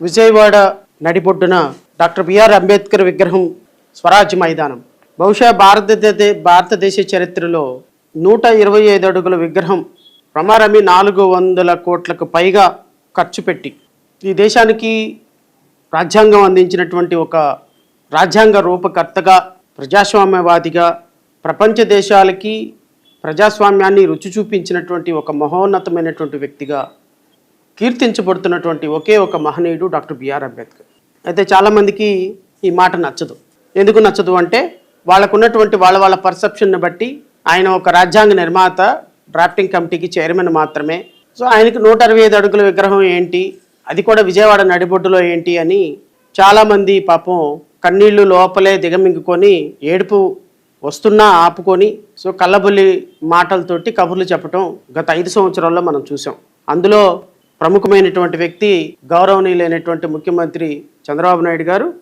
విజయవాడ నడిబొడ్డున doctor BR Ambedkar విగ్రహం స్వరాజ్య మైదానం. బహుశా భారతదేశ చరిత్రలో 125 అడుగుల విగ్రహం ప్రమారమి 400 కోట్లకు పైగా ఖర్చు పెట్టి ఈ దేశానికి రాజ్యాంగం అందించినటువంటి ఒక రాజ్యాంగ రూపకర్తగా, ప్రజాస్వామ్యవాదిగా, ప్రపంచ దేశాలకి ప్రజాస్వామ్యాన్ని రుచి చూపించినటువంటి ఒక మహోన్నతమైనటువంటి వ్యక్తిగా కీర్తించబడుతున్నటువంటి ఒకే ఒక మహనీయుడు డాక్టర్ బిఆర్ అంబేద్కర్. అయితే చాలామందికి ఈ మాట నచ్చదు. ఎందుకు నచ్చదు అంటే వాళ్ళకున్నటువంటి వాళ్ళ పర్సెప్షన్ని బట్టి ఆయన ఒక రాజ్యాంగ నిర్మాత, డ్రాఫ్టింగ్ కమిటీకి చైర్మన్ మాత్రమే. సో ఆయనకి 125 అడుగుల విగ్రహం ఏంటి, అది కూడా విజయవాడ నడిబొడ్డులో ఏంటి అని చాలామంది పాపం కన్నీళ్లు లోపలే దిగమింగుకొని ఏడుపు వస్తున్నా ఆపుకొని కళ్ళబొల్లి మాటలతోటి కబుర్లు చెప్పటం గత 5 సంవత్సరాల్లో మనం చూసాం. అందులో ప్రముఖమైనటువంటి వ్యక్తి గౌరవనీయులైనటువంటి ముఖ్యమంత్రి చంద్రబాబు నాయుడు గారు.